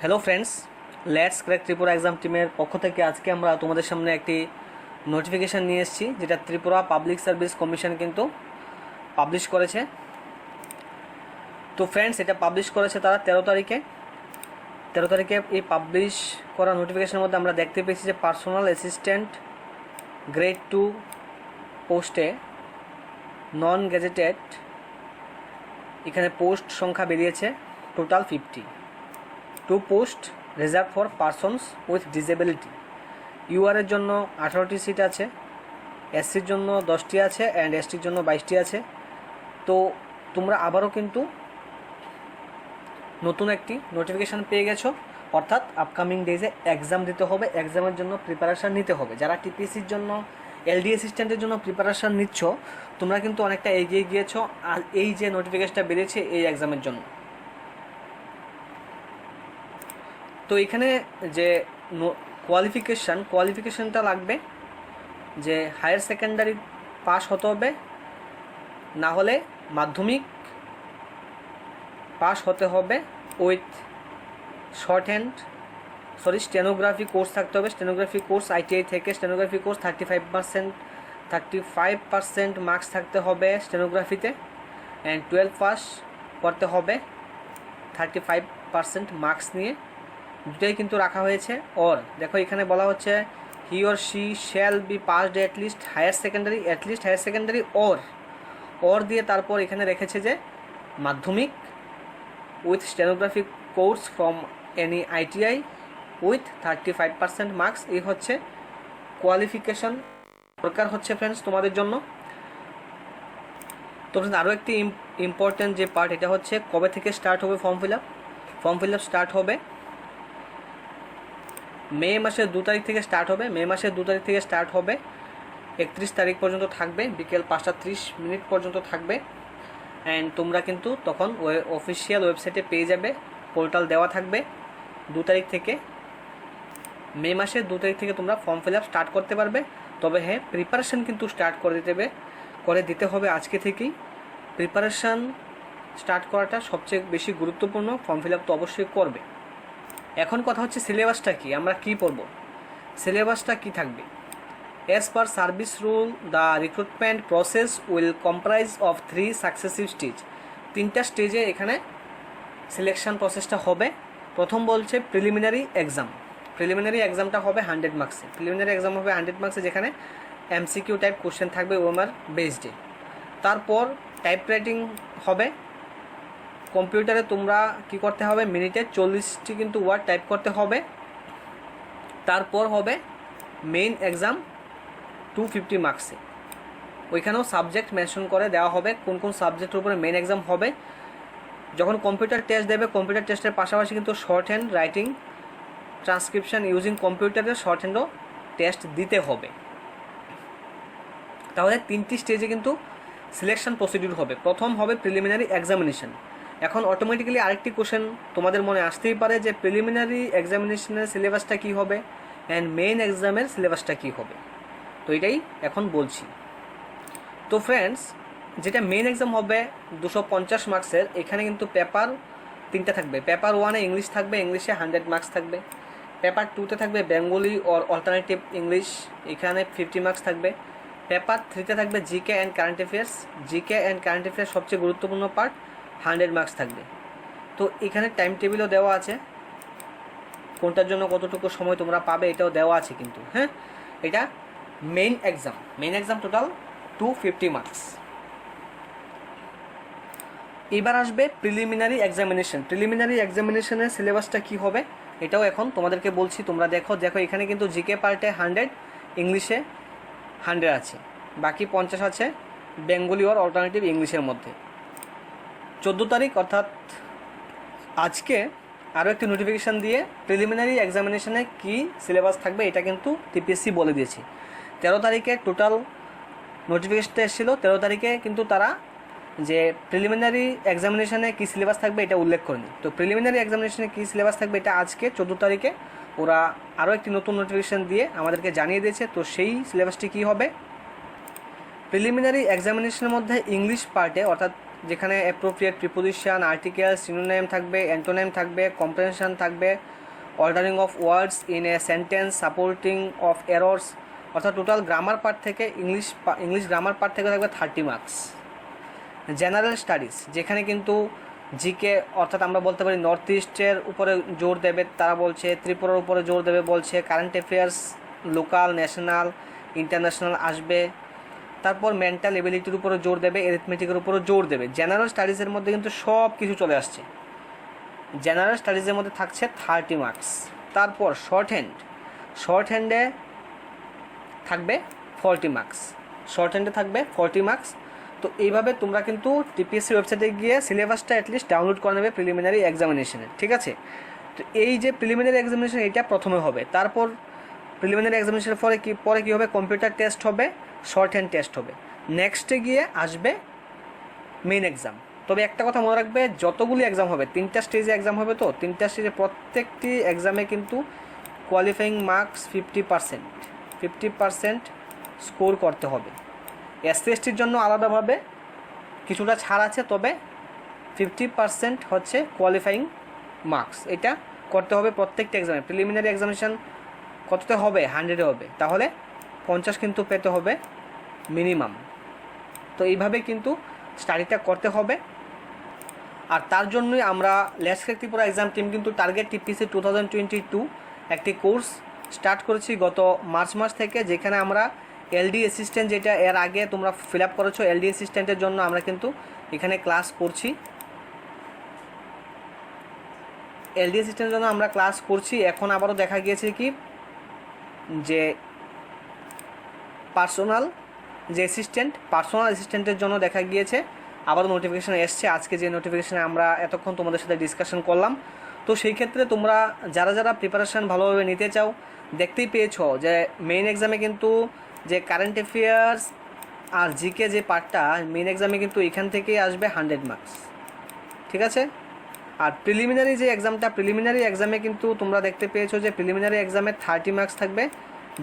Hello friends, let's crack Tripura exam টিমের পক্ষ থেকে আজকে আমরা তোমাদের সামনে একটি নোটিফিকেশান নিয়ে এসেছি, যেটা ত্রিপুরা পাবলিক সার্ভিস কমিশন কিন্তু পাবলিশ করেছে। তো ফ্রেন্ডস, এটা পাবলিশ করেছে তারা 13 তারিখে এই পাবলিশ করা নোটিফিকেশনের মধ্যে আমরা দেখতে পেয়েছি যে পার্সোনাল অ্যাসিস্ট্যান্ট গ্রেড 2 পোস্টে নন গ্যাজেটেড এখানে পোস্ট সংখ্যা বেরিয়েছে total 52 post reserve for persons with disability. ইউআরের জন্য 18টি সিট আছে, এসসির জন্য 10টি আছে অ্যান্ড এসটির জন্য 22টি আছে। তো তোমরা আবারও কিন্তু নতুন একটি নোটিফিকেশান পেয়ে গেছো, অর্থাৎ আপকামিং ডেজে এক্সাম দিতে হবে, এক্সামের জন্য প্রিপারেশান নিতে হবে। যারা টিপিসির জন্য এলডি অ্যাসিস্ট্যান্টের জন্য প্রিপারেশান নিচ্ছ, তোমরা কিন্তু অনেকটা এগিয়ে গিয়েছো আর এই যে নোটিফিকেশনটা বেরিয়েছে এই এক্সামের জন্য। তো এখানে যে কোয়ালিফিকেশানটা লাগবে যে হায়ার সেকেন্ডারি পাস হতে হবে, না হলে মাধ্যমিক পাস হতে হবে উইথ স্টেনোগ্রাফি কোর্স থাকতে হবে। স্টেনোগ্রাফি কোর্স আইটিআই থেকে স্টেনোগ্রাফি কোর্স 35% মার্কস থাকতে হবে স্টেনোগ্রাফিতে, অ্যান্ড 12 পাস করতে হবে 35% মার্কস নিয়ে। দুটাই কিন্তু রাখা হয়েছে। ওর দেখো এখানে বলা হচ্ছে he or she shall be passed at least higher secondary ওর দিয়ে তারপর এখানে রেখেছে যে Madhyamik with stenography course from any ITI with 35% marks. এই হচ্ছে কোয়ালিফিকেশন দরকার হচ্ছে ফ্রেন্ডস তোমাদের জন্য। তো ফ্রেন্ডস, আরও একটি ইম্পর্টেন্ট যে পার্ট, এটা হচ্ছে কবে থেকে স্টার্ট হবে ফর্ম ফিল আপ স্টার্ট হবে মে মাসের 2 তারিখ থেকে স্টার্ট হবে। 31 তারিখ পর্যন্ত থাকবে, বিকেল 5টা 30 মিনিট পর্যন্ত থাকবে। অ্যান্ড তোমরা কিন্তু তখন অফিসিয়াল ওয়েবসাইটে পেয়ে যাবে, পোর্টাল দেওয়া থাকবে 2 তারিখ থেকে। মে মাসের 2 তারিখ থেকে তোমরা ফর্ম ফিল আপ স্টার্ট করতে পারবে। তবে হ্যাঁ, প্রিপারেশান কিন্তু স্টার্ট করে দিতে হবে আজকে থেকেই। প্রিপারেশান স্টার্ট করাটা সবচেয়ে বেশি গুরুত্বপূর্ণ। ফর্ম ফিল আপ তো অবশ্যই করবে। এখন কথা হচ্ছে সিলেবাসটা কি, আমরা কি পড়ব, সিলেবাসটা কি থাকবে। As per service rule the recruitment process will comprise of 3 successive stage. 3টা স্টেজে এখানে সিলেকশন প্রসেসটা হবে। প্রথম বলছে প্রিলিমিনারি এক্সামটা হবে 100 মার্কসে, যেখানে এমসিকিউ টাইপ কোশ্চেন থাকবে ওএমআর বেসডে। তারপর টাইপ রাইটিং হবে। কম্পিউটারে তোমরা কি করতে হবে, মিনিটে 40টি কিন্তু ওয়ার্ড টাইপ করতে হবে। তারপর হবে মেইন এক্সাম 250 মার্কসে। ওইখানেও সাবজেক্ট মেনশন করে দেওয়া হবে কোন কোন সাবজেক্টের উপরে মেইন এক্সাম হবে। যখন কম্পিউটার টেস্ট দেবে, কম্পিউটার টেস্টের পাশাপাশি কিন্তু short hand writing transcription using কম্পিউটারের শর্ট হ্যান্ডও টেস্ট দিতে হবে। তাহলে 3টি স্টেজে কিন্তু সিলেকশন প্রসিডিউর হবে। প্রথম হবে প্রিলিমিনারি এক্সামিনেশন। এখন অটোমেটিক্যালি আরেকটি কোশ্চেন তোমাদের মনে আসতেই পারে যে প্রিলিমিনারি এক্সামিনেশনের সিলেবাসটা কী হবে অ্যান্ড মেইন এক্সামের সিলেবাসটা কী হবে। তো এটাই এখন বলছি। তো ফ্রেন্ডস, যেটা মেইন এক্সাম হবে 250 মার্কসের, এখানে কিন্তু পেপার 3টা থাকবে। পেপার 1-এ ইংলিশ থাকবে, ইংলিশে 100 মার্কস থাকবে। পেপার 2-তে থাকবে বেঙ্গলি অর অল্টারনেটিভ ইংলিশ, এখানে 50 মার্কস থাকবে। পেপার 3-তে থাকবে জিকে অ্যান্ড কারেন্ট অ্যাফেয়ার্স সবচেয়ে গুরুত্বপূর্ণ পার্ট, 100 মার্কস থাকবে। তো এখানে টাইম টেবিলও দেওয়া আছে, কোনটার জন্য কতটুকু সময় তোমরা পাবে এটাও দেওয়া আছে কিন্তু। হ্যাঁ, এটা মেইন এক্সাম টোটাল 250 মার্কস। এবার আসবে প্রিলিমিনারি এক্সামিনেশনের সিলেবাসটা কি হবে এটাও এখন তোমাদেরকে বলছি। তোমরা দেখো এখানে কিন্তু জিকে পার্টে 100, ইংলিশে 100 আছে, বাকি 50 আছে বেঙ্গলি অর অল্টারনেটিভ ইংলিশের মধ্যে। 14 তারিখ অর্থাৎ আজকে আরও একটি নোটিফিকেশান দিয়ে প্রিলিমিনারি এক্সামিনেশনে কী সিলেবাস থাকবে এটা কিন্তু টিপিএসসি বলে দিয়েছে। 13 তারিখে টোটাল নোটিফিকেশনটা এসেছিলো। 13 তারিখে কিন্তু তারা যে প্রিলিমিনারি এক্সামিনেশনে কী সিলেবাস থাকবে এটা উল্লেখ করেনি। তো প্রিলিমিনারি এক্সামিনেশনে কী সিলেবাস থাকবে এটা আজকে 14 তারিখে ওরা আরও একটি নতুন নোটিফিকেশান দিয়ে আমাদেরকে জানিয়ে দিয়েছে। তো সেই সিলেবাসটি কী হবে, প্রিলিমিনারি এক্সামিনেশনের মধ্যে ইংলিশ পার্টে অর্থাৎ যেখানে অ্যাপ্রোপ্রিয়েট প্রিপোজিশন, আর্টিকেল, সিনোনিম থাকবে, অ্যান্টোনিম থাকবে, কম্প্রেনশন থাকবে, ordering of words in a sentence, supporting of errors, অর্থাৎ টোটাল গ্রামার পার্ট থেকে ইংলিশ গ্রামার পার্ট থেকে থাকবে 30 মার্কস। জেনারেল স্টাডিজ, যেখানে কিন্তু জিকে অর্থাৎ আমরা বলতে পারি নর্থ ইস্টের উপরে জোর দেবে, তারা বলছে ত্রিপুরার উপরে জোর দেবে বলছে, current affairs local, national, international আসবে, তারপর মেন্টাল এবিলিটির উপরে জোর দেবে, অ্যারিথমেটিকের উপরে জোর দেবে। জেনারেল স্টাডিজের মধ্যে কিন্তু সব কিছু চলে আসছে। জেনারেল স্টাডিজের মধ্যে থাকছে 30 মার্কস। তারপর শর্ট হ্যান্ডে থাকবে 40 মার্কস। শর্ট হ্যান্ডে থাকবে 40 মার্কস। তো এইভাবে তোমরা কিন্তু টিপিএসসি ওয়েবসাইটে গিয়ে সিলেবাসটা অ্যাটলিস্ট ডাউনলোড করে নেবে প্রিলিমিনারি এক্সামিনেশনের, ঠিক আছে? তো এই যে প্রিলিমিনারি এক্সামিনেশন এটা প্রথমে হবে, তারপর প্রিলিমিনারি এক্সামিনেশনের পরে কী হবে, কম্পিউটার টেস্ট হবে, শর্ট হ্যান্ড টেস্ট হবে, নেক্সটে গিয়ে আসবে মেইন এক্সাম। তবে একটা কথা মনে রাখবে, যতগুলি এক্সাম হবে 3টা স্টেজে এক্সাম হবে, তো 3টা স্টেজে প্রত্যেকটি এক্সামে কিন্তু কোয়ালিফাইং মার্কস 50% স্কোর করতে হবে। এসসি এসটির জন্য আলাদাভাবে কিছুটা ছাড় আছে, তবে 50% হচ্ছে কোয়ালিফাইং মার্কস, এটা করতে হবে প্রত্যেকটা এক্সামে। প্রিলিমিনারি এক্সামিনেশন কততে হবে, 100-এ হবে, তাহলে 50 কিন্তু পেতে হবে মিনিমাম। তো এইভাবে কিন্তু স্টাডিটা করতে হবে। আর তার জন্যই আমরা let's crack Tripura exam team কিন্তু টার্গেট টিপিসি 2022 একটি কোর্স স্টার্ট করেছি গত মার্চ মাস থেকে, যেখানে আমরা এলডি অ্যাসিস্ট্যান্ট, যেটা এর আগে তোমরা ফিল আপ করেছো, এলডি অ্যাসিস্ট্যান্টের জন্য আমরা কিন্তু এখানে ক্লাস করছি। এলডি অ্যাসিস্ট্যান্টের জন্য আমরা ক্লাস করছি। এখন আবারও দেখা গিয়েছে কি যে পার্সোনাল অ্যাসিস্ট্যান্টের জন্য দেখা গিয়েছে আবারও নোটিফিকেশান এসছে। আজকে যে নোটিফিকেশানে আমরা এতক্ষণ তোমাদের সাথে ডিসকাশন করলাম, তো সেই ক্ষেত্রে তোমরা যারা প্রিপারেশান ভালোভাবে নিতে চাও, দেখতেই পেয়েছো যে মেইন এক্সামে কিন্তু যে কারেন্ট অ্যাফেয়ার্স আর জিকে যে পার্টটা মেইন এক্সামে কিন্তু এখান থেকেই আসবে 100 মার্কস, ঠিক আছে? আর প্রিলিমিনারি যে এক্সামটা, প্রিলিমিনারি এক্সামে কিন্তু তোমরা দেখতে পেয়েছো যে প্রিলিমিনারি এক্সামে 30 মার্কস থাকবে,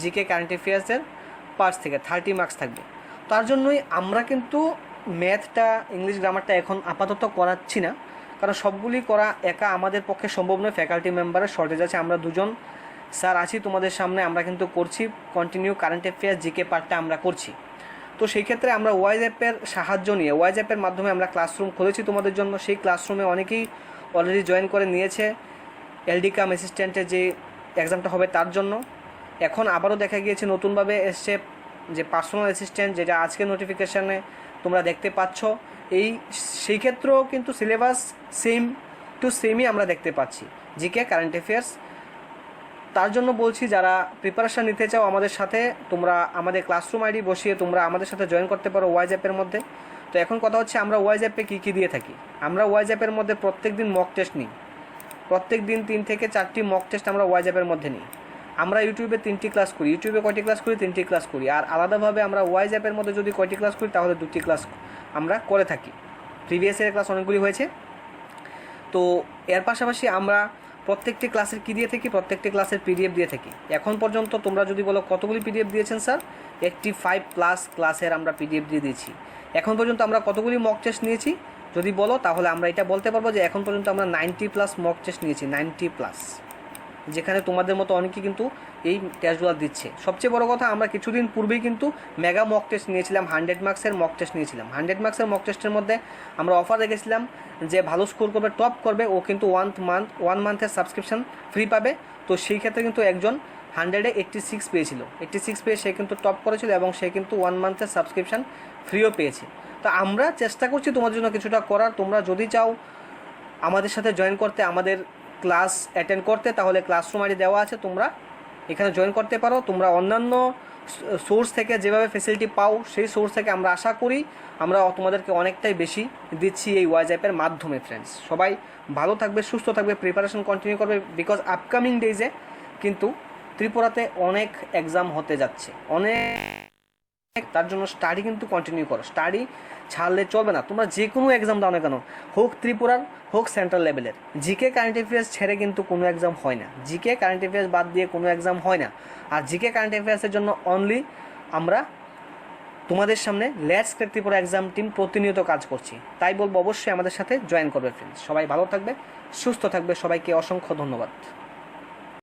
জিকে কারেন্ট অ্যাফেয়ার্সের পার্টস থেকে 30 মার্কস থাকবে। তার জন্যই আমরা কিন্তু ম্যাথটা, ইংলিশ গ্রামারটা এখন আপাতত করাচ্ছি না, কারণ সবগুলি করা একা আমাদের পক্ষে সম্ভব নয়। ফ্যাকাল্টি মেম্বারের শর্টেজ আছে, আমরা 2জন স্যার আছি তোমাদের সামনে, আমরা কিন্তু করছি কন্টিনিউ কারেন্ট অ্যাফেয়ার্স জিকে পার্টটা আমরা করছি। তো সেই ক্ষেত্রে আমরা ওয়াইজ অ্যাপের সাহায্য নিয়ে, ওয়াইজ অ্যাপের মাধ্যমে আমরা ক্লাসরুম খুলেছি তোমাদের জন্য। সেই ক্লাসরুমে অনেকেই অলরেডি জয়েন করে নিয়েছে এলডি কাম অ্যাসিস্ট্যান্টের যে এক্সামটা হবে তার জন্য। এখন আবারও দেখা গিয়েছে নতুনভাবে এসছে যে পার্সোনাল অ্যাসিস্ট্যান্ট, যেটা আজকে নোটিফিকেশানে তোমরা দেখতে পাচ্ছ। সেই ক্ষেত্রেও কিন্তু সিলেবাস সেমই আমরা দেখতে পাচ্ছি, জিকে কারেন্ট অ্যাফেয়ার্স। তার জন্য বলছি, যারা প্রিপারেশান নিতে চাও আমাদের সাথে, তোমরা আমাদের ক্লাসরুম আইডি বসিয়ে তোমরা আমাদের সাথে জয়েন করতে পারো ওয়াইজ অ্যাপের মধ্যে। তো এখন কথা হচ্ছে আমরা ওয়াইজ অ্যাপে কী দিয়ে থাকি। আমরা ওয়াইজ অ্যাপের মধ্যে প্রত্যেক দিন মক টেস্ট নিই, প্রত্যেক দিন 3 থেকে 4টি মক টেস্ট আমরা ওয়াইজ অ্যাপের মধ্যে নিই। আমরা ইউটিউবে 3টি ক্লাস করি, ইউটিউবে কয়টি ক্লাস করি, 3টি ক্লাস করি। আর আলাদাভাবে আমরা ওয়াইজ অ্যাপের মধ্যে যদি কয়টি ক্লাস করি, তাহলে 2টি ক্লাস আমরা করে থাকি। প্রিভিয়াস ইয়ারের ক্লাস অনেকগুলি হয়েছে। তো এর পাশাপাশি আমরা প্রত্যেকটি ক্লাসের কী দিয়ে থাকি, প্রত্যেকটি ক্লাসের পিডিএফ দিয়ে থাকি। এখন পর্যন্ত তোমরা যদি বলো কতগুলি পিডিএফ দিয়েছেন স্যার, 85+ ক্লাসের আমরা পিডিএফ দিয়ে দিয়েছি। এখন পর্যন্ত আমরা কতগুলি মক টেস্ট নিয়েছি যদি বলো, তাহলে আমরা এটা বলতে পারবো যে এখন পর্যন্ত আমরা 90+ মক টেস্ট নিয়েছি, 90+, যেখানে তোমাদের মতো অনেকেই কিন্তু এই টেস্টগুলো দিচ্ছে। সবচেয়ে বড় কথা, আমরা কিছুদিন পূর্বেই কিন্তু মেগা মক টেস্ট নিয়েছিলাম, 100 মার্কসের মক টেস্ট নিয়েছিলাম। 100 মার্কসের মক টেস্টের মধ্যে আমরা অফার রেখেছিলাম যে ভালো স্কোর করবে, টপ করবে, ও কিন্তু 1 মান্থের সাবস্ক্রিপশন ফ্রি পাবে। তো সেই ক্ষেত্রে কিন্তু একজন 100-এ 86 পেয়েছিল, 86 পেয়ে সে কিন্তু টপ করেছিল, এবং সে কিন্তু 1 মান্থের সাবস্ক্রিপশন ফ্রিও পেয়েছে। তো আমরা চেষ্টা করছি তোমাদের জন্য কিছুটা করার। তোমরা যদি চাও আমাদের সাথে জয়েন করতে, আমাদের ক্লাস অ্যাটেন্ড করতে, তাহলে ক্লাসরুম আইডি দেওয়া আছে, তোমরা এখানে জয়েন করতে পারো। তোমরা অন্যান্য সোর্স থেকে যেভাবে ফেসিলিটি পাও, সেই সোর্স থেকে আমরা আশা করি আমরা তোমাদেরকে অনেকটাই বেশি দিচ্ছি এই ওয়াইজ অ্যাপের মাধ্যমে। ফ্রেন্ডস, সবাই ভালো থাকবে, সুস্থ থাকবে, প্রিপারেশন কন্টিনিউ করবে, বিকজ আপকামিং ডেজে কিন্তু ত্রিপুরাতে অনেক এক্সাম হতে যাচ্ছে, তার জন্য স্টাডি কিন্তু কন্টিনিউ করো। স্টাডি ছাড়লে চলবে না। তোমরা যে কোনো এক্সাম দাও না কেন, হোক ত্রিপুরার, হোক সেন্ট্রাল লেভেলের, জিকে কারেন্ট অ্যাফেয়ার্স ছেড়ে কিন্তু কোনো এক্সাম হয় না। জিকে কারেন্ট অ্যাফেয়ার্স বাদ দিয়ে কোনো এক্সাম হয় না। আর জিকে কারেন্ট অ্যাফেয়ার্সের জন্য অনলি আমরা তোমাদের সামনে let's crack Tripura exam team প্রতিনিয়ত কাজ করছি, তাই বলবো অবশ্যই আমাদের সাথে জয়েন করবে ফ্রেন্ডস। সবাই ভালো থাকবে, সুস্থ থাকবে, সবাইকে অসংখ্য ধন্যবাদ।